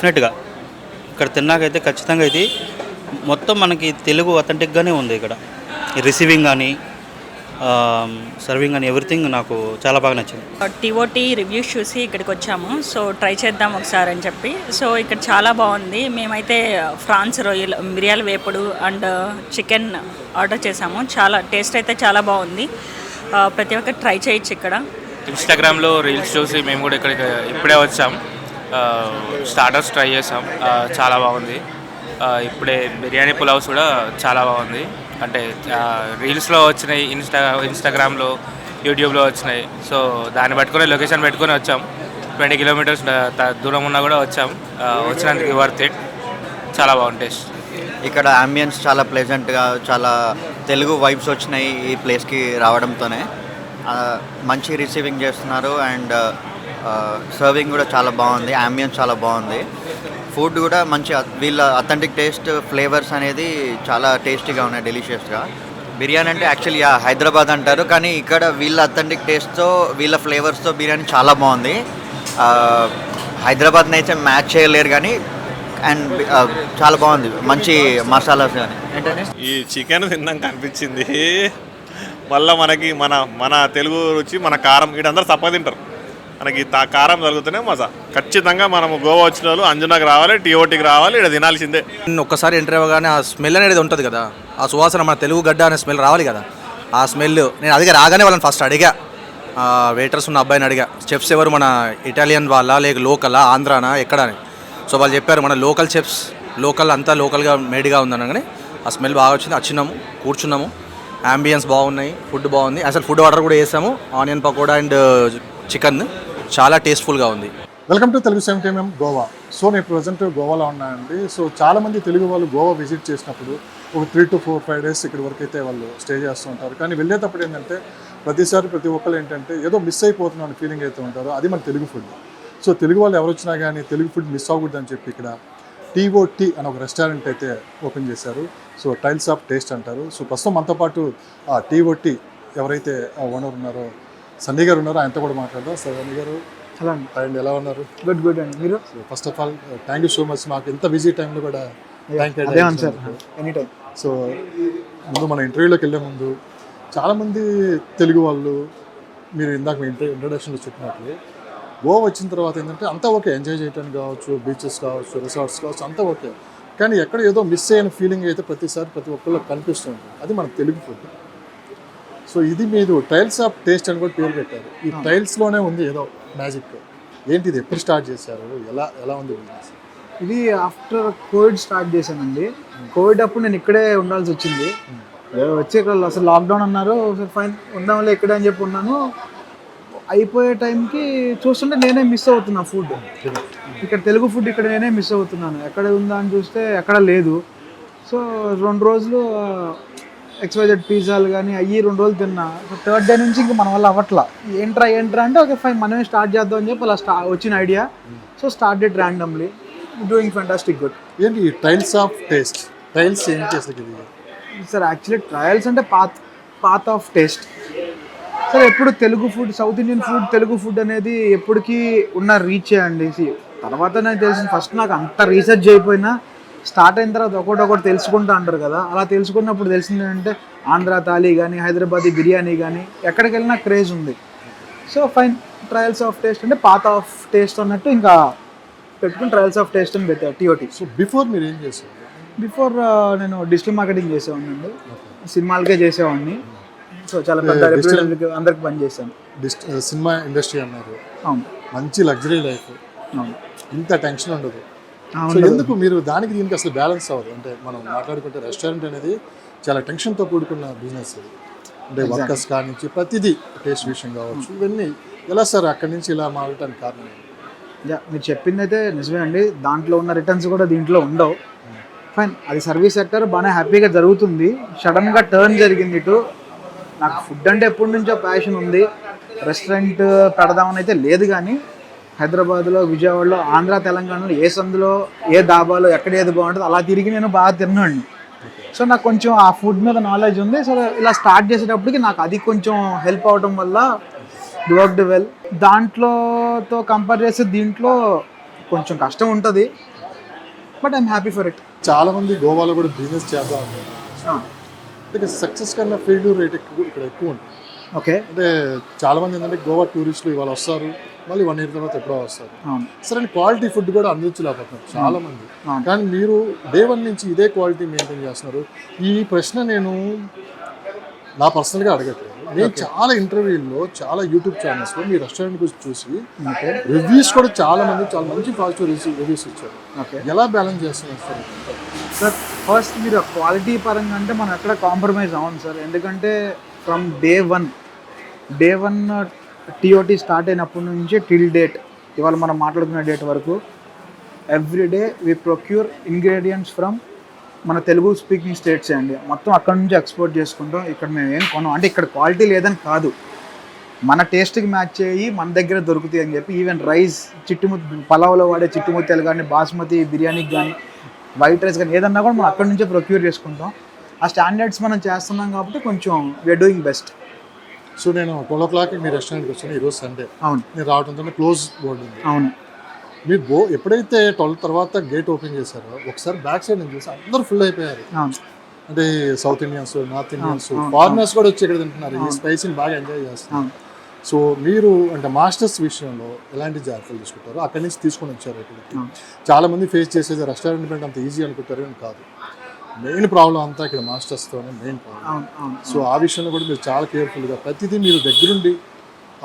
డెఫినెట్గా ఇక్కడ తిన్నాకైతే ఖచ్చితంగా ఇది మొత్తం మనకి తెలుగు అథెంటిక్గానే ఉంది. ఇక్కడ రిసీవింగ్ కానీ సర్వింగ్ అని ఎవ్రీథింగ్ నాకు చాలా బాగా నచ్చింది. టీఓటీ రివ్యూస్ చూసి ఇక్కడికి వచ్చాము. సో ట్రై చేద్దాం ఒకసారి అని చెప్పి. సో ఇక్కడ చాలా బాగుంది. మేమైతే ఫ్రాన్స్ రొయ్యలు, మిరియాల వేపుడు అండ్ చికెన్ ఆర్డర్ చేసాము. చాలా టేస్ట్ అయితే చాలా బాగుంది. ప్రతి ఒక్కరు ట్రై చేయొచ్చు. ఇక్కడ ఇన్స్టాగ్రామ్లో రీల్స్ చూసి మేము కూడా ఇక్కడికి ఇప్పుడే వచ్చాం. స్టార్టర్స్ ట్రై చేసాం, చాలా బాగుంది. ఇప్పుడే బిర్యానీ పులావ్స్ కూడా చాలా బాగుంది. అంటే రీల్స్లో వచ్చినాయి, ఇన్స్టాగ్రామ్లో, యూట్యూబ్లో వచ్చినాయి. సో దాన్ని పట్టుకొని లొకేషన్ పెట్టుకొని వచ్చాం. 20 కిలోమీటర్స్ దూరం ఉన్నా కూడా వచ్చాం. వచ్చినందుకు వర్త్ ఇట్. చాలా బాగుంది టేస్ట్. ఇక్కడ అంబియన్స్ చాలా ప్లెజెంట్గా, చాలా తెలుగు వైబ్స్ వచ్చినాయి ఈ ప్లేస్కి రావడంతోనే. మంచి రిసీవింగ్ చేస్తున్నారు అండ్ సర్వింగ్ కూడా చాలా బాగుంది. అంబియన్స్ చాలా బాగుంది. ఫుడ్ కూడా మంచి, వీళ్ళ అథెంటిక్ టేస్ట్, ఫ్లేవర్స్ అనేది చాలా టేస్టీగా ఉన్నాయి, డెలిషియస్గా. బిర్యానీ అంటే యాక్చువల్లీ హైదరాబాద్ అంటారు, కానీ ఇక్కడ వీళ్ళ అథెంటిక్ టేస్ట్తో, వీళ్ళ ఫ్లేవర్స్తో బిర్యానీ చాలా బాగుంది. హైదరాబాద్ని అయితే మ్యాచ్ చేయలేరు కానీ, అండ్ చాలా బాగుంది. మంచి మసాలాస్ కానీ. ఏంటంటే ఈ చికెన్ తిన్నాక అనిపించింది మళ్ళీ మనకి మన తెలుగు రుచి, మన కారం, వీటందరూ తప్ప తింటారు. మనకి కారం తగులుతూనే మజా. ఖచ్చితంగా మనము గోవా వచ్చిన వాళ్ళు అంజనాకి రావాలి, టీఓటీకి రావాలి, ఇక్కడ తినాల్సిందే. ఒక్కసారి ఎంటర్ అవ్వగానే ఆ స్మెల్ అనేది ఉంటుంది కదా, ఆ సువాసన, మన తెలుగు గడ్డ అనే స్మెల్ రావాలి కదా. ఆ స్మెల్ నేను అదిగా రాగానే వాళ్ళని ఫస్ట్ అడిగా, వెయిటర్స్ ఉన్న అబ్బాయిని అడిగా, చెఫ్స్ ఎవరు, మన ఇటాలియన్ వాళ్ళ లేక లోకలా, ఆంధ్రానా, ఎక్కడ అని. సో వాళ్ళు చెప్పారు మన లోకల్ చెఫ్స్, లోకల్ అంతా లోకల్గా మేడ్గా ఉందనగానే ఆ స్మెల్ బాగా వచ్చింది. వచ్చినాము, కూర్చున్నాము, అంబియన్స్ బాగున్నాయి, ఫుడ్ బాగుంది. అసలు ఫుడ్ ఆర్డర్ కూడా చేసాము, ఆనియన్ పకోడా అండ్ చికెన్, చాలా టేస్ట్ఫుల్గా ఉంది. Welcome to Telugu 70mm Goa. So నేను ప్రజెంట్ గోవాలో ఉన్నానండి. సో చాలామంది తెలుగు వాళ్ళు గోవా విజిట్ చేసినప్పుడు ఒక 3 to 4-5 days ఇక్కడి వరకు అయితే వాళ్ళు స్టే చేస్తూ ఉంటారు. కానీ వెళ్ళేటప్పుడు ఏంటంటే ప్రతిసారి ప్రతి ఒక్కరు ఏంటంటే ఏదో మిస్ అయిపోతున్న ఫీలింగ్ అయితే ఉంటారో, అది మన తెలుగు ఫుడ్. సో తెలుగు వాళ్ళు ఎవరు వచ్చినా కానీ తెలుగు ఫుడ్ మిస్ అవ్వకూడదని చెప్పి ఇక్కడ టీఓటీ అని ఒక రెస్టారెంట్ అయితే ఓపెన్ చేశారు. సో టైల్స్ ఆఫ్ టేస్ట్ అంటారు. సో ప్రస్తుతం మనతో పాటు టీఓటీ ఎవరైతే ఓనర్ ఉన్నారో సన్నీ గారు ఉన్నారు, ఆయనతో కూడా మాట్లాడదాం. సన్నీ గారు, హలో అండ్ ఎలా ఉన్నారు? గుడ్ అండి. మీరు? First of all thank you so much, మాకు ఎంత బిజీ టైంలో కూడా ఎనీ టైం. సో ముందు మన ఇంటర్వ్యూలోకి వెళ్ళే ముందు చాలామంది తెలుగు వాళ్ళు, మీరు ఇందాక మీ ఇంట్రొడక్షన్లో చెప్పినట్లు, గోవా వచ్చిన తర్వాత ఏంటంటే అంతా ఓకే, ఎంజాయ్ చేయడానికి కావచ్చు, బీచెస్ కావచ్చు, రిసార్ట్స్ కావచ్చు, అంతా ఓకే. కానీ ఎక్కడ ఏదో మిస్ అయిన ఫీలింగ్ అయితే ప్రతిసారి ప్రతి ఒక్కళ్ళకి కనిపిస్తుంది. అది మన తెలుగు ఫుడ్. సో ఇది మీరు టైల్స్ ఆఫ్ టేస్ట్ అని కూడా పేరు పెట్టారు. ఈ టైల్స్లోనే ఉంది ఏదో మ్యాజిక్. ఏంటిది, ఎప్పుడు స్టార్ట్ చేశారు, ఎలా ఉంది బిజినెస్? ఇది ఆఫ్టర్ కోవిడ్ స్టార్ట్ చేశానండి. కోవిడ్ అప్పుడు నేను ఇక్కడే ఉండాల్సి వచ్చింది. వచ్చి ఇక్కడ అసలు లాక్డౌన్ అన్నారు, ఫైన్ ఉందాంలే ఇక్కడే అని చెప్పి ఉన్నాను. అయిపోయే టైంకి చూస్తుంటే నేనే మిస్ అవుతున్నా ఫుడ్. ఇక్కడ తెలుగు ఫుడ్ ఇక్కడ నేనే మిస్ అవుతున్నాను. ఎక్కడ ఉందా అని చూస్తే ఎక్కడ లేదు. సో 2 రోజులు XYZ పిజ్జాలు కానీ అయ్యి 2 రోజులు తిన్నా. సో 3rd డే నుంచి ఇంకా మన వల్ల అవ్వట్లా. ఏంట్రా అంటే ఓకే ఫైన్, మనమే స్టార్ట్ చేద్దాం అని చెప్పి అలా వచ్చిన idea. So started randomly, doing fantastic good. ఏంటి టైల్స్ ఆఫ్ టేస్ట్? టైల్స్ ఏం చేస్తుంది సార్? యాక్చువల్లీ ట్రయల్స్ అంటే పాత్ ఆఫ్ టేస్ట్ సార్. ఎప్పుడు Telugu food, south Indian food, Telugu food అనేది ఎప్పటికీ ఉన్న రీచే అండి. తర్వాత నాకు తెలిసింది, ఫస్ట్ నాకు అంత రీసెర్చ్ అయిపోయినా స్టార్ట్ అయిన తర్వాత ఒకటి తెలుసుకుంటూ అంటారు కదా, అలా తెలుసుకున్నప్పుడు తెలిసింది ఏంటంటే ఆంధ్ర థాలీ కానీ, హైదరాబాదీ బిర్యానీ కానీ, ఎక్కడికి వెళ్ళినా క్రేజ్ ఉంది. So fine, trials of taste అంటే పాత్ ఆఫ్ టేస్ట్ అన్నట్టు ఇంకా పెట్టుకుని ట్రయల్స్ ఆఫ్ టేస్ట్ అని పెట్టారు టీఓటీ. సో బిఫోర్ మీరు ఏం చేశారు? బిఫోర్ నేను డిజిటల్ మార్కెటింగ్ చేసేవాడిని అండి. సినిమాలకే చేసేవాడిని. సో చాలా పెద్ద అందరికి పని చేశాను. సినిమా ఇండస్ట్రీ అన్నారు. అవును. మంచి లగ్జరీ లైఫ్. అవును. ఇంత టెన్షన్ ఉండదు. సో ఎందుకు మీరు దానికి దీనికి అసలు బ్యాలెన్స్ అవ్వదు? అంటే మనం మాట్లాడుకుంటే రెస్టారెంట్ అనేది చాలా టెన్షన్తో కూడుకున్న బిజినెస్. అంటే వర్కర్స్ కాడి నుంచి ప్రతిదీ, టేస్ట్ విషయం కావచ్చు, ఇవన్నీ ఎలా సార్ అక్కడి నుంచి ఇలా మారటానికి కారణం? మీరు చెప్పింది అయితే నిజమే అండి. దాంట్లో ఉన్న రిటర్న్స్ కూడా దీంట్లో ఉండవు. ఫైన్, అది సర్వీస్ సెక్టర్ బాగానే హ్యాపీగా జరుగుతుంది. సడన్గా టర్న్ జరిగింది ఇటు. నాకు ఫుడ్ అంటే ఎప్పటి నుంచో ప్యాషన్ ఉంది. రెస్టారెంట్ పెడదామని అయితే లేదు, కానీ హైదరాబాద్లో, విజయవాడలో, ఆంధ్ర, తెలంగాణలో ఏ సందులో, ఏ దాబాలో ఎక్కడ ఏది బాగుంటుందో అలా తిరిగి నేను బాగా తిన్నాను. సో నాకు కొంచెం ఆ ఫుడ్ మీద నాలెడ్జ్ ఉంది. సో ఇలా స్టార్ట్ చేసేటప్పటికి నాకు అది కొంచెం హెల్ప్ అవడం వల్ల ఇట్ వర్క్డ్ వెల్. దాంట్లోతో కంపేర్ చేస్తే దీంట్లో కొంచెం కష్టం ఉంటుంది. But I'm happy for it. చాలామంది గోవాలో కూడా బిజినెస్ చేద్దాం అనుకుంటున్నారు. అంటే సక్సెస్ కన్నా ఫెయిల్యూర్ రేట్ ఇక్కడ ఎక్కువ ఉంటుంది. ఓకే. అంటే చాలామంది ఏంటంటే గోవా టూరిస్టులు ఇవాళ వస్తారు, మళ్ళీ 1 year తర్వాత ఎప్పుడో వస్తారు. సరే క్వాలిటీ ఫుడ్ కూడా అందించలేకపోతున్నారు చాలామంది. కానీ మీరు డే 1 నుంచి ఇదే క్వాలిటీ మెయింటైన్ చేస్తున్నారు. ఈ ప్రశ్న నేను నా పర్సనల్గా అడగట్లేదు. నేను చాలా ఇంటర్వ్యూల్లో, చాలా యూట్యూబ్ ఛానల్స్లో మీ రెస్టారెంట్ గురించి చూసి రివ్యూస్ కూడా చాలా మంచి పాజిటివ్ రివ్యూస్ ఇచ్చారు. ఎలా బ్యాలెన్స్ చేస్తున్నారు సార్? సార్ ఫస్ట్ మీరు క్వాలిటీ పరంగా అంటే మనం ఎక్కడ కాంప్రమైజ్ అవ్వం సార్. ఎందుకంటే from day one TOT start అయినప్పటి నుంచి టిల్ డేట్, ఇవాళ మనం మాట్లాడుకున్న డేట్ వరకు everyday we procure ingredients from మన తెలుగు స్పీకింగ్ స్టేట్సే అండి. మొత్తం అక్కడ నుంచి ఎక్స్పోర్ట్ చేసుకుంటాం. ఇక్కడ మేము ఏం కొనం, అంటే ఇక్కడ క్వాలిటీ లేదని కాదు, మన టేస్ట్కి మ్యాచ్ అయ్యి మన దగ్గర దొరుకుతాయి అని చెప్పి. ఈవెన్ రైస్ పలావ్లో వాడే చిట్టుముత్యాలు కానీ, బాస్మతి బిర్యానీకి కానీ, వైట్ రైస్ కానీ ఏదన్నా కూడా మనం అక్కడ నుంచే ప్రొక్యూర్ చేసుకుంటాం. ఆ స్టాండర్డ్స్ మనం చేస్తున్నాం కాబట్టి కొంచెం వీఆర్ డూయింగ్ బెస్ట్. సో నేను 12 o'clock మీ రెస్టారెంట్కి వచ్చాను. ఈరోజు సండే. అవును. నేను రావడంతో క్లోజ్ బోర్డు ఉంది. అవును. మీరు ఎప్పుడైతే 12 తర్వాత గేట్ ఓపెన్ చేశారో ఒకసారి బ్యాక్ సైడ్ నేను చూసి అందరూ ఫుల్ అయిపోయారు. అంటే south Indians, north Indians, foreigners కూడా వచ్చి ఇక్కడ తింటున్నారు. ఈ స్పైసీని బాగా ఎంజాయ్ చేస్తున్నారు. సో మీరు అంటే మాస్టర్స్ విషయంలో ఎలాంటి జాగ్రత్తలు తీసుకుంటారు? అక్కడి నుంచి తీసుకొని వచ్చారు ఇక్కడికి. చాలామంది ఫేస్ చేసేది రెస్టారెంట్ పెట్టి అంత ఈజీ అనుకుంటారు అని కాదు. మెయిన్ ప్రాబ్లం అంతా ఇక్కడ మాస్టర్స్తోనే మెయిన్ ప్రాబ్లం. సో ఆ విషయంలో కూడా మీరు చాలా కేర్ఫుల్గా ప్రతిదీ మీరు దగ్గరుండి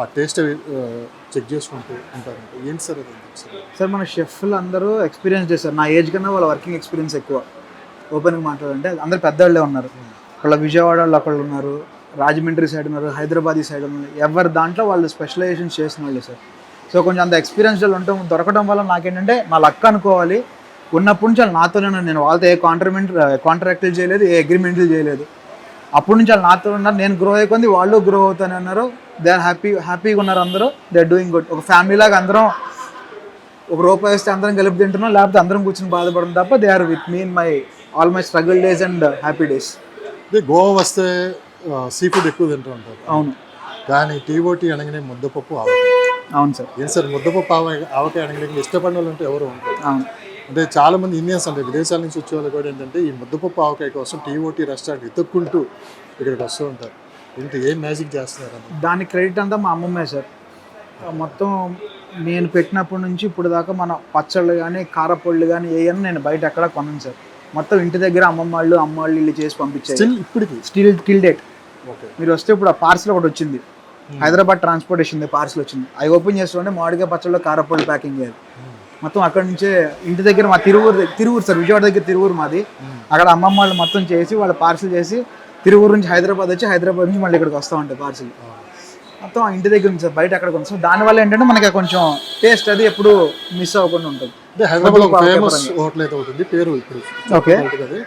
ఆ టేస్ట్ చెక్ చేసుకుంటూ ఉంటారంటే ఏంటి సార్ అది? సార్ మన షెఫ్లు అందరూ ఎక్స్పీరియన్స్ చేశారు. నా ఏజ్ కన్నా వాళ్ళ వర్కింగ్ ఎక్స్పీరియన్స్ ఎక్కువ. ఓపెన్గా మాట్లాడాలంటే అందరు పెద్దవాళ్ళే ఉన్నారు. వాళ్ళ విజయవాడ వాళ్ళు ఒకళ్ళు ఉన్నారు, రాజమండ్రి సైడ్ ఉన్నారు, హైదరాబాద్ సైడ్ ఉన్నారు. ఎవరి దాంట్లో వాళ్ళు స్పెషలైజేషన్ చేసిన వాళ్ళే సార్. సో కొంచెం అంత ఎక్స్పీరియన్స్ ఉండటం దొరకడం వల్ల నాకేంటంటే నా లక్ అనుకోవాలి. ఉన్నప్పటి నుంచి వాళ్ళు నాతోనే ఉన్నారు. నేను వాళ్ళతో ఏ కాంట్రాక్ట్లు చేయలేదు, ఏ అగ్రిమెంట్లు చేయలేదు. అప్పటి నుంచి వాళ్ళు నాతో ఉన్నారు. నేను గ్రో అయ్యి వాళ్ళు గ్రో అవుతానే ఉన్నారు. దే ఆర్ హ్యాపీగా ఉన్నారు అందరూ. They are doing good. ఒక ఫ్యామిలీ లాగా అందరం ఒక రూపాయి వేస్తే అందరం కలిపి తింటున్నాం, లేకపోతే అందరం కూర్చొని బాధపడడం తప్ప. They are with me in all my struggle days and happy days. అంటే గోవా వస్తే సీ ఫుడ్ ఎక్కువ తింటూ ఉంటారు. అవును. కానీ టీఓటీ అనగానే ముద్దపప్పు ఆవకాయ. అవును సార్. ఏం సార్ ముద్దపప్పు ఆవకాయ అనగానే ఇష్టపడిన వాళ్ళు అంటే ఎవరు ఉంటారు? అవును. అంటే చాలామంది ఇండియన్స్ అంటే విదేశాల నుంచి వచ్చే వాళ్ళు కూడా ఏంటంటే ఈ ముద్దపప్పు ఆవకాయ కోసం టీఓటీ రెస్టారెంట్ ఎత్తుక్కుంటూ ఇక్కడికి వస్తూ ఉంటారు. ఇంత ఏం మ్యాజిక్ చేస్తున్నారు? దానికి క్రెడిట్ అంతా మా అమ్మమ్మే సార్. మొత్తం నేను పెట్టినప్పటి నుంచి ఇప్పుడు దాకా మన పచ్చళ్ళు కానీ, కారపళ్ళు కానీ ఏమన్నా నేను బయట ఎక్కడ కొనను సార్. మొత్తం ఇంటి దగ్గర అమ్మ వాళ్ళు ఇల్లు చేసి పంపించారు. ఇప్పటికి టిల్ డేట్. మీరు వస్తే ఇప్పుడు ఆ పార్సల్ ఒకటి వచ్చింది, హైదరాబాద్ ట్రాన్స్పోర్టేషన్ పార్సల్ వచ్చింది. అవి ఓపెన్ చేస్తుంటే మామిడికాయ పచ్చళ్ళు, కారపళ్ళు ప్యాకింగ్ చేయాలి. మొత్తం అక్కడి నుంచే ఇంటి దగ్గర మా తిరువూరు సార్, విజయవాడ దగ్గర తిరువూరు మాది. అక్కడ అమ్మమ్మ వాళ్ళు మొత్తం చేసి వాళ్ళు పార్సల్ చేసి తిరువూరు నుంచి హైదరాబాద్ వచ్చి, హైదరాబాద్ నుంచి మళ్ళీ ఇక్కడికి వస్తూ ఉంటాయి పార్సల్. మొత్తం ఇంటి దగ్గర నుంచి సార్, బయట అక్కడ కొంచెం. దానివల్ల ఏంటంటే మనకి కొంచెం టేస్ట్ అది ఎప్పుడు మిస్ అవ్వకుండా ఉంటుంది. హైదరాబాద్ ఫేమస్ హోటల్ అయితే ఉంటుంది, పేరు ఇప్పుడు ఉంటుంది.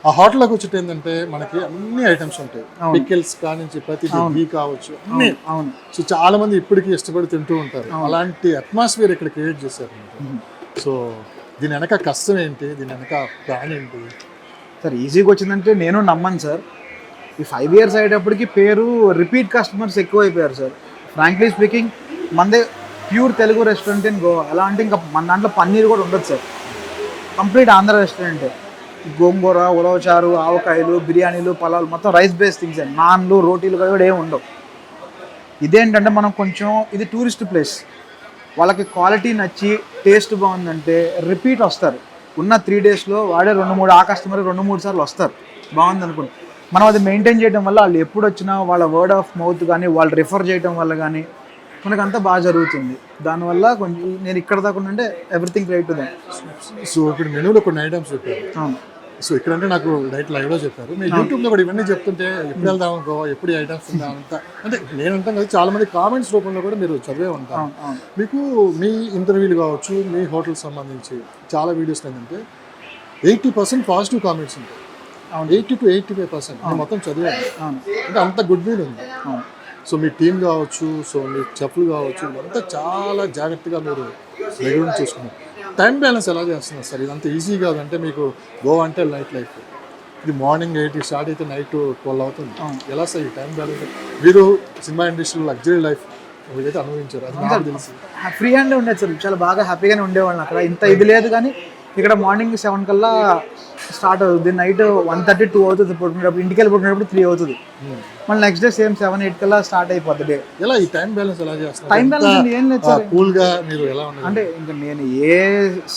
ఆ హోటల్లోకి వచ్చేది ఏంటంటే మనకి అన్ని ఐటమ్స్ ఉంటాయి. పికిల్స్ కానించి ప్రతి ఘీ కావచ్చు అన్ని. అవును. సో చాలా మంది ఇప్పటికీ ఇష్టపడి తింటూ ఉంటారు. అలాంటి అట్మాస్ఫియర్ ఇక్కడ క్రియేట్ చేశారు. సో దీని వెనక కష్టం ఏంటి, దీని వెనక ప్లాన్ ఏంటి సార్? ఈజీగా వచ్చిందంటే నేను నమ్మను సార్. ఈ 5 years అయ్యేటప్పటికి పేరు రిపీట్ కస్టమర్స్ ఎక్కువ అయిపోయారు సార్. ఫ్రాంక్లీ స్పీకింగ్ మనదే pure Telugu restaurant in Goa. ఎలా అంటే ఇంకా మన దాంట్లో పన్నీర్ కూడా ఉండదు సార్. కంప్లీట్ ఆంధ్ర రెస్టారెంటే. గోంగూర, ఉలవచారు, ఆవకాయలు, బిర్యానీలు, పలావులు మొత్తం రైస్ బేస్ థింగ్స్ అండి. నాన్లు, రోటీలు కూడా ఏమి ఉండవు. ఇదేంటంటే మనం కొంచెం ఇది టూరిస్ట్ ప్లేస్. వాళ్ళకి క్వాలిటీ నచ్చి టేస్ట్ బాగుందంటే రిపీట్ వస్తారు. ఉన్న 3 daysలో వాడే 2-3 ఆ కస్టమర్ 2-3 సార్లు వస్తారు బాగుంది అనుకుంటే. మనం అది మెయింటైన్ చేయడం వల్ల వాళ్ళు ఎప్పుడు వచ్చినా వాళ్ళ వర్డ్ ఆఫ్ మౌత్ కానీ, వాళ్ళు రిఫర్ చేయడం వల్ల కానీ మనకు అంతా బాగా జరుగుతుంది. దానివల్ల కొంచెం నేను ఇక్కడ దాకా అంటే everything right to that. So ఇక్కడ మెనూలో కొన్ని ఐటమ్స్ చెప్పారు. సో ఇక్కడంటే నాకు డైట్ లైవ్లో చెప్పారు. మీరు యూట్యూబ్లో కూడా ఇవన్నీ చెప్తుంటే ఎప్పుడు వెళ్దాం గోవా, ఎప్పుడు ఐటమ్స్ ఉందా అంటే నేను అంటాను కదా, చాలా మంది కామెంట్స్ రూపంలో కూడా మీరు చదివే ఉంటారు. మీకు మీ ఇంటర్వ్యూలు కావచ్చు, మీ హోటల్ సంబంధించి చాలా వీడియోస్ ఏంటంటే 80% పాజిటివ్ కామెంట్స్ ఉంటాయి. 80 to 85% మొత్తం చదివాను. అంటే అంత గుడ్ విల్ ఉంది. సో మీ టీం కావచ్చు, సో మీ చెఫ్లు కావచ్చు, ఇదంతా చాలా జాగ్రత్తగా మీరు దగ్గర నుంచి చూసుకున్నారు. టైం బ్యాలెన్స్ ఎలా చేస్తున్నారు సార్? ఇదంతా ఈజీ కాదంటే మీకు గోవా అంటే నైట్ లైఫ్. ఇది మార్నింగ్ 8 స్టార్ట్ అయితే నైట్ 12 అవుతుంది. ఎలా సార్ ఈ టైం బ్యాలెన్స్? మీరు సినిమా ఇండస్ట్రీలో లగ్జరీ లైఫ్ మీరైతే అనుభవించారు, అది నాకు తెలుసు. ఫ్రీ హ్యాండ్ ఉండేది సార్. చాలా బాగా హ్యాపీగానే ఉండేవాళ్ళని అక్కడ. ఇంత ఇది లేదు కానీ ఇక్కడ మార్నింగ్ 7 కల్లా స్టార్ట్ అవుతుంది, నైట్ 1:30 2 అవుతుంది పడుకునేటప్పుడు, ఇంటికి వెళ్ళి పడుకునేటప్పుడు 3 అవుతుంది, మళ్ళీ నెక్స్ట్ డే సేమ్ 7 8 కల్లా స్టార్ట్ అయిపోతుంది డే. ఎలా ఈ టైం బ్యాలెన్స్ ఎలా చేస్తారు? టైం బ్యాలెన్స్ ఏం లేదు సార్. కూల్ గా మీరు ఎలా ఉన్నారు అంటే ఇంకా నేను ఏ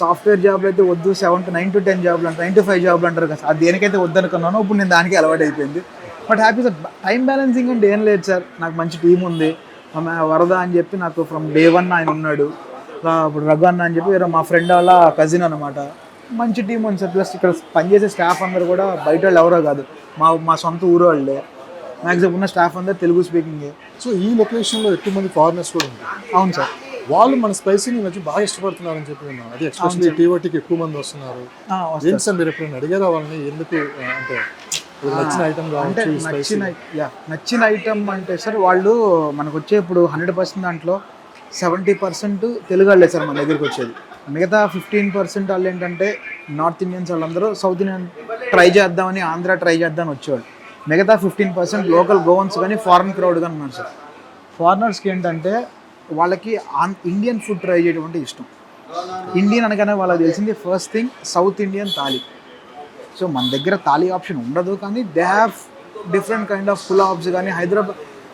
సాఫ్ట్వేర్ జాబ్లు అయితే వద్దు 7 to 9 to 10 జాబ్లు అంటారు, 9 to 5 జాబ్లు అంటారు కదా, అది దేనికైతే వద్దనుకున్నానో ఇప్పుడు నేను దానికి అలవాటు అయిపోయింది. But happy sir. Time balancing అంటే ఏం లేదు సార్, నాకు మంచి టీం ఉంది. వరద అని చెప్పి నాకు ఫ్రమ్ డే 1 ఆయన ఉన్నాడు. ఇప్పుడు రఘు అన్న అని చెప్పి వేరే మా ఫ్రెండ్ వాళ్ళ కజిన్ అనమాట. మంచి టీం ఉంది సార్. ప్లస్ ఇక్కడ పనిచేసే స్టాఫ్ అందరు కూడా బయట వాళ్ళు ఎవరో కాదు, మా సొంత ఊరు వాళ్ళే. మ్యాక్సిమం ఉన్న స్టాఫ్ అందరు తెలుగు స్పీకింగ్. సో ఈ లొకేషన్లో ఎక్కువ మంది ఫారినర్స్ కూడా ఉంటారు. అవును సార్. వాళ్ళు మన స్పైసీని వచ్చి బాగా ఇష్టపడుతున్నారని చెప్పి విన్నాను. అది ఎస్పెషల్లీ టీఓటీకి ఎక్కువ మంది వస్తున్నారు. ఏంటి సార్ మీరు ఎప్పుడైనా అడిగారా వాళ్ళని ఎందుకు అంటే నచ్చిన ఐటమ్ అంటే నచ్చిన ఐటమ్ అంటే సార్ వాళ్ళు మనకు వచ్చే ఇప్పుడు 100% దాంట్లో 70% తెలుగు వాళ్ళే సార్ మన దగ్గరికి వచ్చేది. మిగతా 15% వాళ్ళు ఏంటంటే నార్త్ ఇండియన్స్ వాళ్ళందరూ సౌత్ ఇండియన్ ట్రై చేద్దామని, ఆంధ్ర ట్రై చేద్దామని వచ్చేవాళ్ళు. మిగతా 15% లోకల్ గోవన్స్ కానీ ఫారెన్ క్రౌడ్ కానీ ఉన్నారు సార్. ఫారినర్స్కి ఏంటంటే వాళ్ళకి ఇండియన్ ఫుడ్ ట్రై చేయడం అంటే ఇష్టం. ఇండియన్ అనగానే వాళ్ళకి తెలిసింది first thing south Indian thali. So మన దగ్గర థాలీ ఆప్షన్ ఉండదు, కానీ they have different kind of pulaos కానీ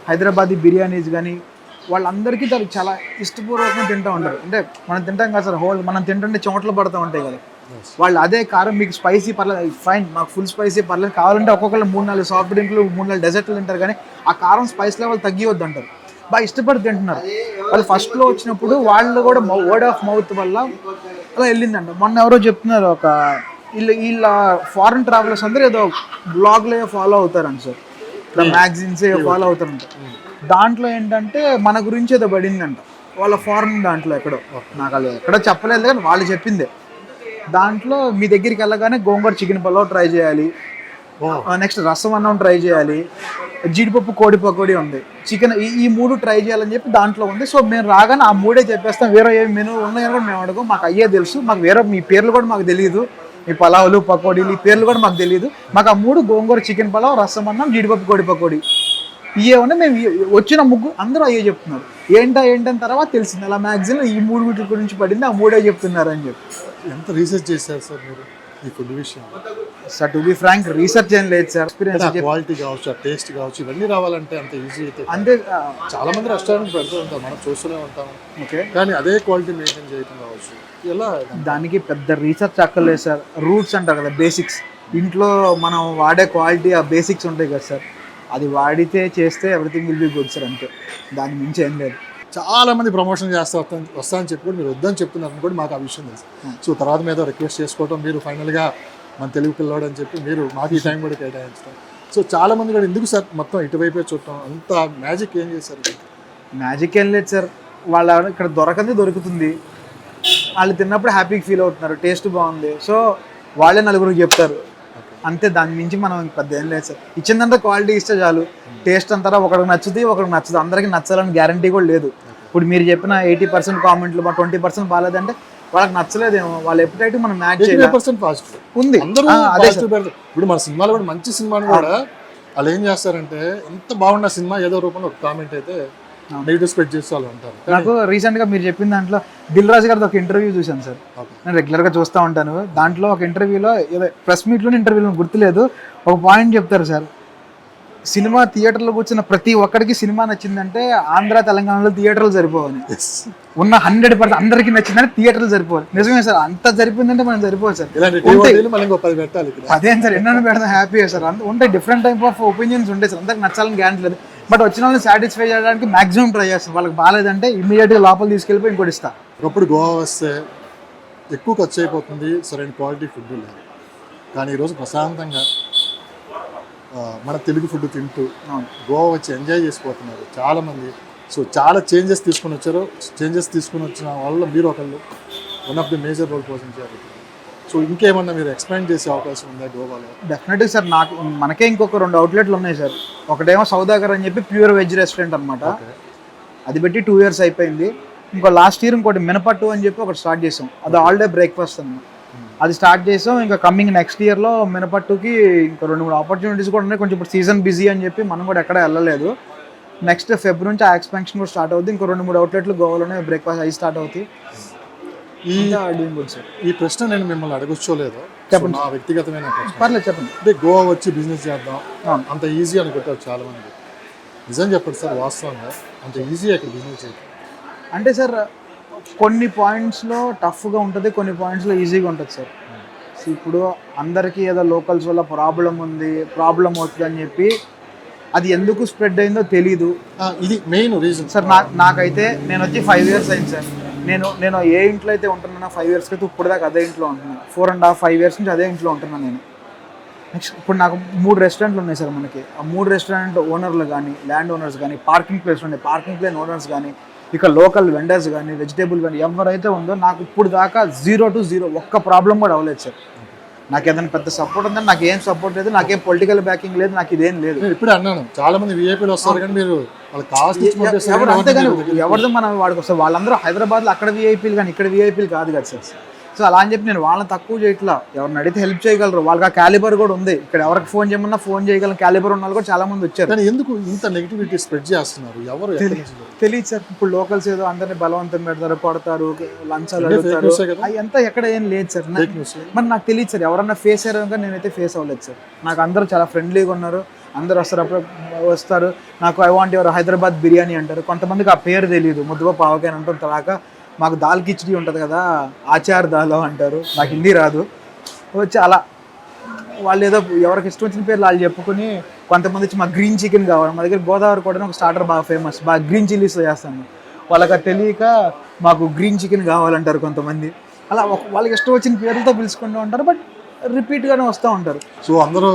హైదరాబాదీ బిర్యానీస్ కానీ వాళ్ళందరికీ దానికి చాలా ఇష్టపూర్వకంగా తింటూ ఉంటారు. అంటే మనం తింటాం కదా సార్, మనం తింటుంటే చెమటలు పడుతూ ఉంటాయి కదా, వాళ్ళు అదే కారం మీకు స్పైసీ పర్లేదు ఫైన్, మాకు ఫుల్ స్పైసీ పర్లేదు, కావాలంటే ఒక్కొక్కరు 3-4 సాఫ్ట్ డ్రింక్లు 3-4 డెజర్ట్లు తింటారు, కానీ ఆ కారం స్పైస్ లెవెల్ తగ్గివద్దు అంటారు. బాగా ఇష్టపడి తింటున్నారు వాళ్ళు. ఫస్ట్లో వచ్చినప్పుడు వాళ్ళు కూడా వర్డ్ ఆఫ్ మౌత్ వల్ల అలా వెళ్ళిందంట. మొన్న ఎవరో చెప్తున్నారు, ఒక వీళ్ళ ఫారెన్ ట్రావెలర్స్ అందరూ ఏదో బ్లాగ్లో ఫాలో అవుతారంట సార్, ఇట్లా మ్యాగజైన్స్ ఫాలో అవుతారంట. దాంట్లో ఏంటంటే మన గురించి ఏదో పడిందంట వాళ్ళ ఫారెన్ దాంట్లో ఎక్కడో, నాకు అది ఎక్కడో చెప్పలేదు కానీ వాళ్ళు చెప్పిందే. దాంట్లో మీ దగ్గరికి వెళ్ళగానే గోంగూర చికెన్ పలావ్ ట్రై చేయాలి, నెక్స్ట్ రసం అన్నం ట్రై చేయాలి, జీడిపప్పు కోడి పకోడీ ఉంది, చికెన్, ఈ 3 ట్రై చేయాలని చెప్పి దాంట్లో ఉంది. సో మేము రాగానే ఆ 3 చెప్పేస్తాం, వేరే ఏమి మెనూ ఉన్నాయని కూడా మేము అడగం, మాకు అయ్యే తెలుసు, మాకు వేరే మీ పేర్లు కూడా మాకు తెలియదు, ఈ పలావులు పకోడీలు ఈ పేర్లు కూడా మాకు తెలియదు, మాకు ఆ 3 గోంగూర చికెన్ పలావ్, రసం అన్నం, జీడిపప్పు కోడి పకోడీ ఇవేమన్నా మేము వచ్చిన ముగ్గురు అందరూ అయ్యే చెప్తున్నారు. ఏంటని తర్వాత తెలిసింది అలా మ్యాగజైన్లో ఈ 3 వీటి గురించి పడింది, ఆ 3 చెప్తున్నారు అని చెప్పి. ఎంత రీసెర్చ్ చేశారు సార్ మీరు ఈ ఫుడ్ విషయం? Sir to be frank research ఏం లేదు సార్, ఎక్స్పీరియన్స్. క్వాలిటీ కావచ్చు, టేస్ట్ కావచ్చు, ఇవన్నీ రావాలంటే అంత ఈజీ అయితే అంటే చాలా మంది రెస్టారెంట్ పెడుతూ ఉంటాం, మనం చూస్తూనే ఉంటాం, ఓకే, కానీ అదే క్వాలిటీ మెయింటైన్ చేయడం కావచ్చు. ఎలా దానికి పెద్ద రీసెర్చ్ అక్కర్లేదు సార్. రూట్స్ అంటారు కదా, బేసిక్స్, ఇంట్లో మనం వాడే క్వాలిటీ ఆ బేసిక్స్ ఉంటాయి కదా సార్, అది వాడితే చేస్తే everything will be good sir, అంతే, దాని మించి ఏం లేదు. చాలా మంది ప్రమోషన్ చేస్తూ వస్తానని చెప్పి కూడా మీరు వద్దని చెప్తున్నారు కూడా మాకు ఆ విషయం తెలుసు. సో తర్వాత మీద రిక్వెస్ట్ చేసుకోవడం, మీరు ఫైనల్గా మన తెలుగు పిల్లవాడు అని చెప్పి మీరు మాకు ఈ టైం కూడా కేటాయించడం. సో చాలా మంది కూడా ఎందుకు సార్ మొత్తం ఇటువైపే చూడటం, అంత మ్యాజిక్ ఏం చేశారు? మ్యాజిక్ ఏం లేదు సార్, వాళ్ళ ఇక్కడ దొరుకుతుంది, వాళ్ళు తిన్నప్పుడు హ్యాపీగా ఫీల్ అవుతున్నారు, టేస్ట్ బాగుంది, సో వాళ్ళే నలుగురికి చెప్తారు, అంతే, దాని మించి మనం పెద్ద ఏం లేదు సార్. ఇచ్చిందంతా క్వాలిటీ ఇస్తే చాలు, టేస్ట్ అంటారా ఒకరికి నచ్చుతుంది ఒకరికి నచ్చదు, అందరికీ నచ్చాలని గ్యారంటీ కూడా లేదు. ఇప్పుడు మీరు చెప్పిన 80% కామెంట్లు, మా 20% బాగాలేదంటే వాళ్ళకి నచ్చలేదేమో, వాళ్ళ ఎప్పుడైతే మనం మ్యాచ్ ఉంది. ఇప్పుడు మన సినిమాలో కూడా మంచి సినిమాని కూడా వాళ్ళు ఏం చేస్తారంటే, ఎంత బాగున్న సినిమా ఏదో రూపంలో ఒక కామెంట్ అయితే నెగిటివ్ స్ప్రెడ్ చేసి వాళ్ళు ఉంటారు. నాకు రీసెంట్గా మీరు చెప్పిన దాంట్లో దిల్ రాజు గారిది ఒక ఇంటర్వ్యూ చూశాను సార్, నేను రెగ్యులర్గా చూస్తూ ఉంటాను. దాంట్లో ఒక ఇంటర్వ్యూలో ఏదో ప్రెస్ మీట్లోనే ఇంటర్వ్యూలో గుర్తులేదు, ఒక పాయింట్ చెప్తారు సార్, సినిమా థియేటర్లో కూర్చున్న ప్రతి ఒక్కరికి సినిమా నచ్చిందంటే ఆంధ్ర తెలంగాణలో థియేటర్లు సరిపోవని, ఉన్న 100% అందరికీ నచ్చిందంటే థియేటర్లు సరిపోవాలి. నిజమే సార్, అంత సరిపోయిందంటే మనం సరిపోదు సార్, అదేం సార్ ఎన్నో పెడతాం, హ్యాపీ సార్, ఉంటాయి డిఫరెంట్ టైప్ ఆఫ్ ఒపీనియన్స్ ఉంటాయి సార్, అందరికి నచ్చాలని గ్యారెంటీ లేదు, బట్ వచ్చిన వాళ్ళని సాటిస్ఫై చేయడానికి మాక్సిమం ట్రై చేస్తాం. వాళ్ళకి బాగాలేదంటే ఇమీడియట్గా లోపల తీసుకెళ్ళిపోయి ఇంకోటి ఇస్తాం. ఒకప్పుడు గోవా వస్తే ఎక్కువ ఖర్చు అయిపోతుంది, సరైన క్వాలిటీ ఫుడ్ లేదు, కానీ ఈరోజు ప్రశాంతంగా మన తెలుగు ఫుడ్ తింటూ గోవా వచ్చి ఎంజాయ్ చేసిపోతున్నారు చాలామంది. సో చాలా చేంజెస్ తీసుకొని వచ్చారు, చేంజెస్ తీసుకొని వచ్చిన వాళ్ళు మీరు ఒకళ్ళు one of the major role పోషించారు. సో ఇంకేమన్నా మీరు ఎక్స్పాండ్ చేసే అవకాశం ఉందా గోవాలో? డెఫినెట్గా సార్, మనకే ఇంకొక 2 అవుట్లెట్లు ఉన్నాయి సార్. ఒకటేమో సౌదాగర్ అని చెప్పి ప్యూర్ వెజ్ రెస్టారెంట్ అనమాట, అది పెట్టి 2 years అయిపోయింది. ఇంకో లాస్ట్ ఇయర్ ఇంకోటి మినపట్టు అని చెప్పి ఒకటి స్టార్ట్ చేసాం, అది ఆల్ డే బ్రేక్ఫాస్ట్ అనమాట, అది స్టార్ట్ చేసాం. ఇంకా కమింగ్ నెక్స్ట్ ఇయర్లో మినపట్టుకి ఇంకా 2-3 ఆపర్చునిటీస్ కూడా ఉన్నాయి. కొంచెం ఇప్పుడు సీజన్ బిజీ అని చెప్పి మనం కూడా ఎక్కడ వెళ్ళలేదు. నెక్స్ట్ ఫెబ్రవరి నుంచి ఆ ఎక్స్పాన్షన్ కూడా స్టార్ట్ అవుతుంది. ఇంకో 2-3 అవుట్లెట్లు గోవాలోనే బ్రేక్ఫాస్ట్ అవి స్టార్ట్ అవుతాయి. Doing good sir. ఈ ప్రశ్న నేను మిమ్మల్ని అడగొచ్చోలేదో చెప్పండి. నా వ్యక్తిగతమైన ప్రశ్న. పర్లేదు చెప్పండి. అంటే గోవా వచ్చి బిజినెస్ చేద్దాం అవును. అంత ఈజీ అనుకుంటారు చాలా మంది. నిజం చెప్పండి సార్, వాస్తవంగా అంత ఈజీ అక్కడ బిజినెస్ చేయడం? అంటే సార్ కొన్ని పాయింట్స్లో టఫ్గా ఉంటుంది, కొన్ని పాయింట్స్లో ఈజీగా ఉంటుంది సార్. ఇప్పుడు అందరికీ ఏదో లోకల్స్ వల్ల ప్రాబ్లం అవుతుంది అని చెప్పి అది ఎందుకు స్ప్రెడ్ అయిందో తెలీదు. ఇది మెయిన్ రీజన్ సార్. నాకైతే నేను వచ్చి 5 years అయింది సార్. నేను ఏ ఇంట్లో అయితే ఉంటున్నానో 5 years క్రితం ఇప్పుడు దాకా అదే ఇంట్లో ఉంటున్నాను. 4.5 years నుంచి అదే ఇంట్లో ఉంటున్నాను నేను. నెక్స్ట్ ఇప్పుడు నాకు 3 రెస్టారెంట్లు ఉన్నాయి సార్ మనకి. ఆ 3 రెస్టారెంట్ ఓనర్లు కానీ, ల్యాండ్ ఓనర్స్ కానీ, పార్కింగ్ ప్లేస్ ఉన్నాయి, పార్కింగ్ ప్లేస్ ఓనర్స్ కానీ, ఇక లోకల్ వెండర్స్ కానీ, వెజిటేబుల్ కానీ ఎవరైతే ఉందో నాకు ఇప్పుడు దాకా 0 to 0 ఒక్క ప్రాబ్లం కూడా అవ్వలేదు సార్. నాకు ఏదైనా పెద్ద సపోర్ట్ ఉందని నాకు ఏం సపోర్ట్ లేదు, నాకేం పొలిటికల్ బ్యాకింగ్ లేదు, నాకు ఇదేం లేదు. నేను ఇప్పుడే అన్నాను, చాలా మంది విఐపీలు వస్తారు కానీ మీరు వాళ్ళకి కాస్ట్ ఎవరు అంతేగాని ఎవరిదో మనం వాడికి వస్తారు. వాళ్ళందరూ హైదరాబాద్లో అక్కడ విఐపీలు కానీ ఇక్కడ విఐపీలు కాదు కదా సార్. సో అలా అని చెప్పి నేను వాళ్ళని తక్కువ చేయట్లా. ఎవరిని అడిగితే హెల్ప్ చేయగలరు, వాళ్ళకి ఆ క్యాలిబర్ కూడా ఉంది. ఇక్కడ ఎవరికి ఫోన్ చేయమన్నా ఫోన్ చేయగలం క్యాలిబర్ ఉన్న వాళ్ళు కూడా చాలా మంది వచ్చారు. కానీ ఎందుకు ఇంత నెగిటివిటీ స్ప్రెడ్ చేస్తున్నారు? ఎవరు తెలియదు సార్. ఇప్పుడు లోకల్స్ ఏదో అందరినీ బలవంతం పెడతారు, కొడతారు, లంచాలు అడుగుతారు, అవి అంతా ఎక్కడ ఏం లేదు సార్. మరి నాకు తెలియదు సార్, ఎవరన్నా ఫేస్ అయ్యారు కానీ నేనైతే ఫేస్ అవ్వలేదు సార్. నాకు అందరూ చాలా ఫ్రెండ్లీగా ఉన్నారు, అందరూ వస్తారు, అప్పుడు వస్తారు. నాకు I want your Hyderabad biryani అంటారు. కొంతమందికి ఆ పేరు తెలియదు, ముద్దువ పావకాయ అంటారు. తర్వాత మాకు దాల్ కిచడీ ఉంటుంది కదా, ఆచార్ దాల్ అంటారు. నాకు హిందీ రాదు, వచ్చి అలా వాళ్ళు ఏదో ఎవరికి ఇష్టం వచ్చిన పేర్లు వాళ్ళు చెప్పుకొని, కొంతమంది వచ్చి మాకు గ్రీన్ చికెన్ కావాలి. మా దగ్గర గోదావరి కూడా ఒక స్టార్టర్ బాగా ఫేమస్, బాగా గ్రీన్ చిల్లీస్ చేస్తాను. వాళ్ళకి తెలియక మాకు గ్రీన్ చికెన్ కావాలంటారు కొంతమంది. అలా వాళ్ళకి ఇష్టం వచ్చిన పేర్లతో పిలుచుకుంటూ ఉంటారు, బట్ రిపీట్గానే వస్తూ ఉంటారు. సో అందరూ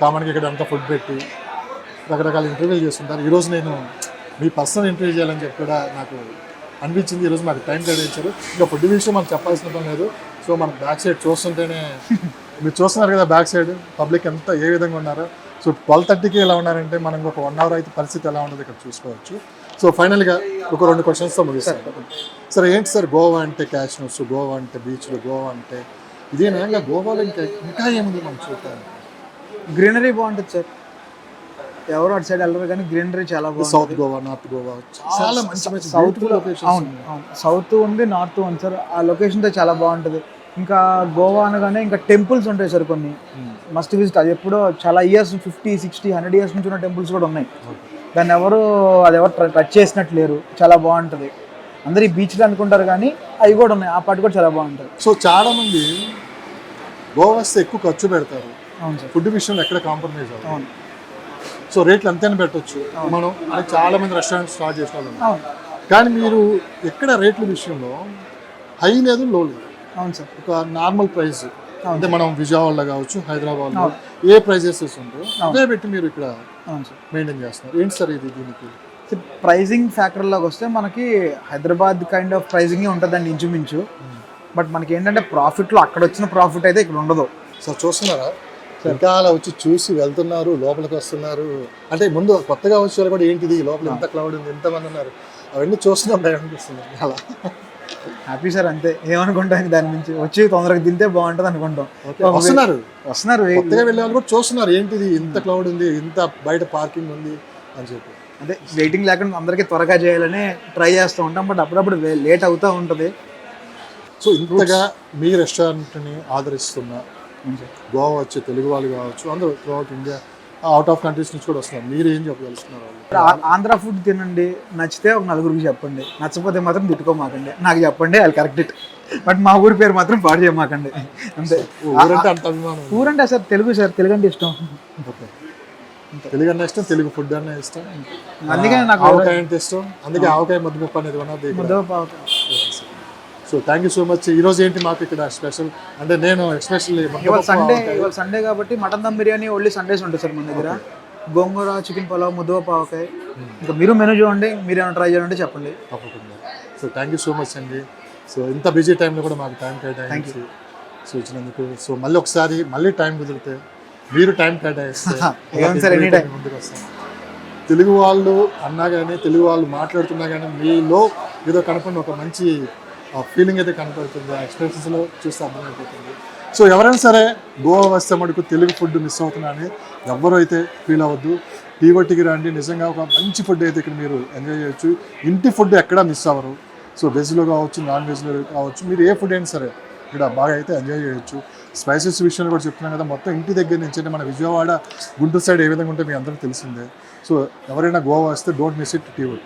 కామన్గా ఇక్కడ అంతా ఫుడ్ పెట్టి రకరకాల ఇంటర్వ్యూలు చేస్తుంటారు. ఈరోజు నేను మీ పర్సనల్ ఇంటర్వ్యూ చేయాలని చెప్పి కూడా నాకు అనిపించింది. ఈరోజు మాకు టైం కేటాయించారు. ఇంకా ఫుడ్ విషయం మనకు చెప్పాల్సిన పని లేదు. సో మనకు బ్యాక్ సైడ్ చూస్తుంటేనే మీరు చూస్తున్నారు కదా, బ్యాక్ సైడ్ పబ్లిక్ ఎంత ఏ విధంగా ఉన్నారో. సో 12:30కి ఎలా ఉన్నారంటే మనం ఒక 1 hour అయితే పరిస్థితి ఎలా ఉండదు ఇక్కడ చూసుకోవచ్చు. సో ఫైనల్గా ఒక 2 questions ముగిస్తారు. సార్ ఏంటి సార్, గోవా అంటే క్యాష్నోస్, గోవా అంటే బీచ్లు, గోవా అంటే ఇదేనా? ఇంకా గోవాలో ఇంకా ఏముంది మనం చూడటానికి? గ్రీనరీ బాగుంటుంది సార్. ఎవరు అటు సైడ్ వెళ్ళరు కానీ గ్రీనరీ చాలా బాగుంది. సౌత్ గోవా, నార్త్ గోవా చాలా మంచి మంచి సౌత్ అవును సౌత్ ఉంది, నార్త్ ఉంది సార్. ఆ లొకేషన్తో చాలా బాగుంటుంది. ఇంకా గోవా అనగానే ఇంకా టెంపుల్స్ ఉంటాయి సార్ కొన్ని, మస్ట్ విజిట్. అది ఎప్పుడో చాలా ఇయర్స్ 50, 60, 100 years నుంచి ఉన్న టెంపుల్స్ కూడా ఉన్నాయి. దాన్ని ఎవరు టచ్ చేసినట్టు లేరు, చాలా బాగుంటుంది. అందరు ఈ బీచ్లు అనుకుంటారు కానీ అవి కూడా ఉన్నాయి, ఆ పాటు కూడా చాలా బాగుంటుంది. సో చాలా మంది గోవా వస్తే ఎక్కువ ఖర్చు పెడతారు. అవును సార్. ఫుడ్ విషయంలో ఎక్కడ కాంప్రమైజ్ అవ్వదు. అవును. సో రేట్లు అంతేనే పెట్టవచ్చు మనం. అది చాలా మంది రెస్టారెంట్ స్టార్ట్ చేసిన వాళ్ళు. అవును. కానీ మీరు ఎక్కడ రేట్ల విషయంలో హై లేదు, లో లేదు. అవును సార్. ఒక నార్మల్ ప్రైస్ అంటే మనం విజయవాడలో కావచ్చు, హైదరాబాద్లో ఏ ప్రైజెస్ ఉంటాయో అదే పెట్టి మీరు ఇక్కడ మెయింటైన్ చేస్తున్నారు. ఏంటి సార్ ఇది? దీనికి ప్రైజింగ్ ఫ్యాక్టర్లోకి వస్తే మనకి హైదరాబాద్ కైండ్ ఆఫ్ ప్రైజింగే ఉంటుందండి ఇంచుమించు. బట్ మనకి ఏంటంటే ప్రాఫిట్లో అక్కడ వచ్చిన ప్రాఫిట్ అయితే ఇక్కడ ఉండదు. సార్ చూస్తున్నారా, ఇంకా అలా వచ్చి చూసి వెళ్తున్నారు, లోపలికి వస్తున్నారు. అంటే ముందు కొత్తగా వచ్చేవారు కూడా ఏంటిది లోపల ఎంత క్లౌడ్ ఉంది, ఎంతమంది ఉన్నారు, అవన్నీ చూస్తున్నాం అనిపిస్తుంది. అలా హ్యాపీ సార్, అంతే. ఏమనుకుంటాం దాని నుంచి వచ్చి తొందరగా తింటే బాగుంటుంది అనుకుంటాం. వస్తున్నారు కొత్తగా వెళ్ళే వాళ్ళు కూడా చూస్తున్నారు, ఏంటిది ఇంత క్లౌడ్ ఉంది, ఇంత బయట పార్కింగ్ ఉంది అని చెప్పి. అదే వెయిటింగ్ లేకుండా అందరికీ త్వరగా చేయాలని ట్రై చేస్తూ ఉంటాం, బట్ అప్పుడప్పుడు లేట్ అవుతూ ఉంటుంది. సో ఇంతగా మీ రెస్టారెంట్ని ఆదరిస్తున్న గోవా వచ్చే తెలుగు వాళ్ళు కావచ్చు, అందరూ throughout India, out of countries నుంచి కూడా వస్తున్నారు. మీరు ఏం చెప్పగలుగుతున్నారు? ఆంధ్ర ఫుడ్ తినండి, నచ్చితే ఒక నలుగురికి చెప్పండి, నచ్చకపోతే మాత్రం తిట్టుకోమాకండి, నాకు చెప్పండి, అది కరెక్ట్. బట్ మా ఊరి పేరు మాత్రం పాడు చేయమాకండి, అంతే. ఊరంటే అంత అభిమానం? ఊరంటే సార్ తెలుగు సార్, తెలుగు అంటే ఇష్టం. ఓకే, తెలుగు అన్న ఇష్టం, తెలుగు ఫుడ్ అన్న ఇష్టం. అందుకే నాకు ఆవకాయ అంటే ఇష్టం, అందుకే ఆవకాయ ముద్దపప్పు అనేది ఉన్నది. So thank you so much. ఈరోజు ఏంటి మాకు ఇక్కడ స్పెషల్ అంటే, నేను ఎస్పెషల్లీ ఇవాళ సండే కాబట్టి mutton dum biryani only Sundays ఉంటుంది సార్ మన దగ్గర. గోంగూర చికెన్ పులావ్, ముద్దువ పావకాయ. ఇంకా మీరు మెనూ చూడండి, మీరు ఏమైనా ట్రై చేయాలంటే చెప్పండి. తప్పకుండా. So thank you so much అండి. సో ఇంత బిజీ టైంలో కూడా మాకు టైం కేటాయించి సో ఇచ్చినందుకు. సో మళ్ళీ ఒకసారి టైం కుదిరితే మీరు టైం కేటాయిస్తే ముందుకు వస్తాం. తెలుగు వాళ్ళు అన్నా కానీ, తెలుగు వాళ్ళు మాట్లాడుతున్నా కానీ మీలో ఏదో కనపడిన ఒక మంచి ఫీలింగ్ అయితే కనపడుతుంది, ఆ ఎక్స్ప్రెషన్స్లో చూస్తే అర్థమైపోతుంది. సో ఎవరైనా సరే గోవా వస్తే మటుకు తెలుగు ఫుడ్ మిస్ అవుతున్నారని ఎవ్వరూ అయితే ఫీల్ అవ్వద్దు. టీవోటీకి రండి, నిజంగా ఒక మంచి ఫుడ్ అయితే ఇక్కడ మీరు ఎంజాయ్ చేయొచ్చు. ఇంటి ఫుడ్ ఎక్కడా మిస్ అవ్వరు. సో వెజ్లో కావచ్చు, నాన్ వెజ్లో కావచ్చు, మీరు ఏ ఫుడ్ అయినా సరే ఇక్కడ బాగా అయితే ఎంజాయ్ చేయొచ్చు. స్పైసెస్ విషయంలో కూడా చెప్తున్నాం కదా, మొత్తం ఇంటి దగ్గర నుంచి అంటే మన విజయవాడ గుంటూరు సైడ్ ఏ విధంగా ఉంటే మీ అందరికీ తెలిసిందే. సో ఎవరైనా గోవా వస్తే డోంట్ మిస్ ఇట్ టీవుడ్.